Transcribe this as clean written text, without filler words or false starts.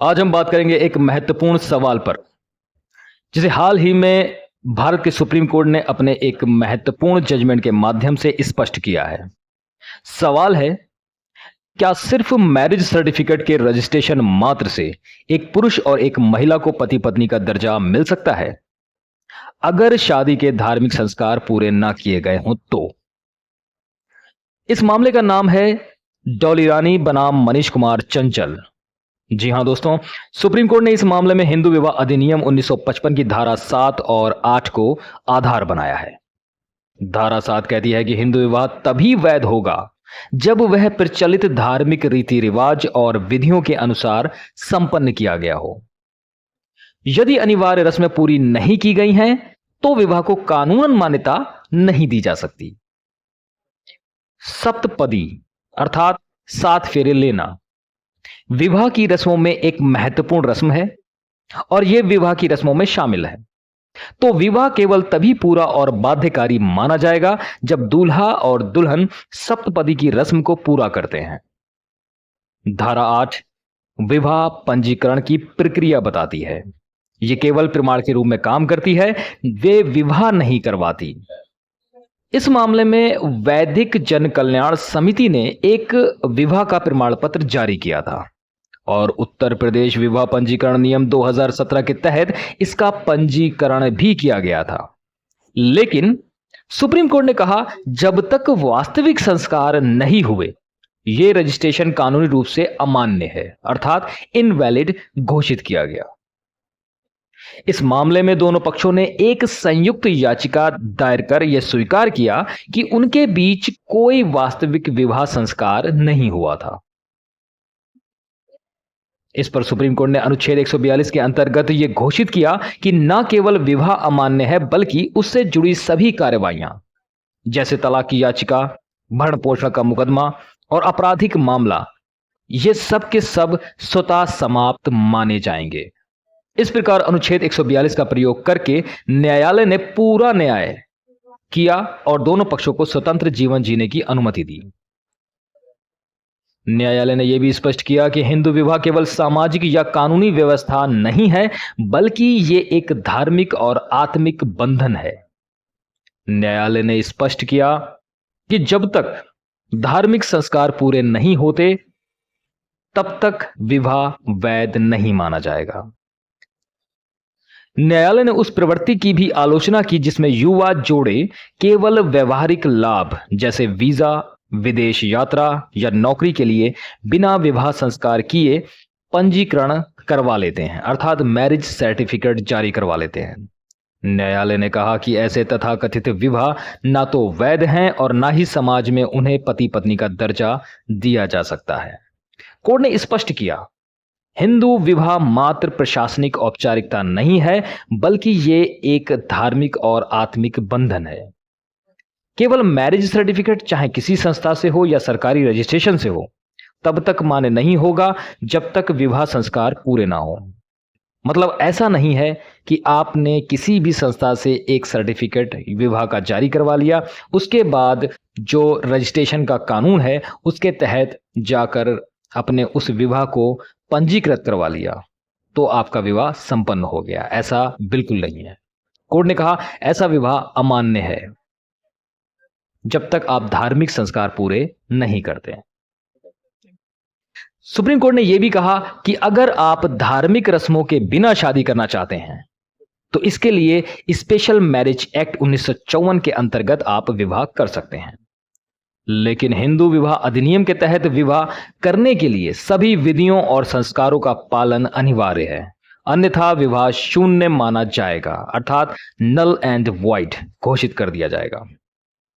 आज हम बात करेंगे एक महत्वपूर्ण सवाल पर, जिसे हाल ही में भारत के सुप्रीम कोर्ट ने अपने एक महत्वपूर्ण जजमेंट के माध्यम से स्पष्ट किया है। सवाल है, क्या सिर्फ मैरिज सर्टिफिकेट के रजिस्ट्रेशन मात्र से एक पुरुष और एक महिला को पति पत्नी का दर्जा मिल सकता है, अगर शादी के धार्मिक संस्कार पूरे ना किए गए हों तो? इस मामले का नाम है डॉली रानी बनाम मनीष कुमार चंचल। जी हां दोस्तों, सुप्रीम कोर्ट ने इस मामले में हिंदू विवाह अधिनियम 1955 की धारा 7 और 8 को आधार बनाया है। धारा 7 कहती है कि हिंदू विवाह तभी वैध होगा जब वह प्रचलित धार्मिक रीति रिवाज और विधियों के अनुसार संपन्न किया गया हो। यदि अनिवार्य रस्में पूरी नहीं की गई हैं तो विवाह को कानूनन मान्यता नहीं दी जा सकती। सप्तपदी अर्थात 7 फेरे लेना विवाह की रस्मों में एक महत्वपूर्ण रस्म है और यह विवाह की रस्मों में शामिल है। तो विवाह केवल तभी पूरा और बाध्यकारी माना जाएगा जब दूल्हा और दुल्हन सप्तपदी की रस्म को पूरा करते हैं। धारा 8 विवाह पंजीकरण की प्रक्रिया बताती है। यह केवल प्रमाण के रूप में काम करती है, वे विवाह नहीं करवाती। इस मामले में वैदिक जन कल्याण समिति ने एक विवाह का प्रमाण पत्र जारी किया था और उत्तर प्रदेश विवाह पंजीकरण नियम 2017 के तहत इसका पंजीकरण भी किया गया था। लेकिन सुप्रीम कोर्ट ने कहा, जब तक वास्तविक संस्कार नहीं हुए यह रजिस्ट्रेशन कानूनी रूप से अमान्य है, अर्थात इनवैलिड घोषित किया गया। इस मामले में दोनों पक्षों ने एक संयुक्त याचिका दायर कर यह स्वीकार किया कि उनके बीच कोई वास्तविक विवाह संस्कार नहीं हुआ था। इस पर सुप्रीम कोर्ट ने अनुच्छेद 142 के अंतर्गत यह घोषित किया कि न केवल विवाह अमान्य है बल्कि उससे जुड़ी सभी कार्रवाइयां जैसे तलाक की याचिका, भरण पोषण का मुकदमा और आपराधिक मामला, ये सब के सब स्वतः समाप्त माने जाएंगे। इस प्रकार अनुच्छेद 142 का प्रयोग करके न्यायालय ने पूरा न्याय किया और दोनों पक्षों को स्वतंत्र जीवन जीने की अनुमति दी। न्यायालय ने यह भी स्पष्ट किया कि हिंदू विवाह केवल सामाजिक या कानूनी व्यवस्था नहीं है बल्कि यह एक धार्मिक और आत्मिक बंधन है। न्यायालय ने स्पष्ट किया कि जब तक धार्मिक संस्कार पूरे नहीं होते तब तक विवाह वैध नहीं माना जाएगा। न्यायालय ने उस प्रवृत्ति की भी आलोचना की जिसमें युवा जोड़े केवल व्यवहारिक लाभ जैसे वीजा, विदेश यात्रा या नौकरी के लिए बिना विवाह संस्कार किए पंजीकरण करवा लेते हैं, अर्थात मैरिज सर्टिफिकेट जारी करवा लेते हैं। न्यायालय ने कहा कि ऐसे तथाकथित विवाह ना तो वैध हैं और ना ही समाज में उन्हें पति पत्नी का दर्जा दिया जा सकता है। कोर्ट ने स्पष्ट किया, हिंदू विवाह मात्र प्रशासनिक औपचारिकता नहीं है बल्कि ये एक धार्मिक और आत्मिक बंधन है। केवल मैरिज सर्टिफिकेट चाहे किसी संस्था से हो या सरकारी रजिस्ट्रेशन से हो तब तक मान्य नहीं होगा जब तक विवाह संस्कार पूरे ना हो। मतलब ऐसा नहीं है कि आपने किसी भी संस्था से एक सर्टिफिकेट विवाह का जारी करवा लिया, उसके बाद जो रजिस्ट्रेशन का कानून है उसके तहत जाकर अपने उस विवाह को पंजीकृत करवा लिया तो आपका विवाह संपन्न हो गया। ऐसा बिल्कुल नहीं है। कोर्ट ने कहा ऐसा विवाह अमान्य है जब तक आप धार्मिक संस्कार पूरे नहीं करते। सुप्रीम कोर्ट ने यह भी कहा कि अगर आप धार्मिक रस्मों के बिना शादी करना चाहते हैं तो इसके लिए स्पेशल मैरिज एक्ट 1954 के अंतर्गत आप विवाह कर सकते हैं। लेकिन हिंदू विवाह अधिनियम के तहत विवाह करने के लिए सभी विधियों और संस्कारों का पालन अनिवार्य है, अन्यथा विवाह शून्य माना जाएगा, अर्थात नल एंड वॉइड घोषित कर दिया जाएगा।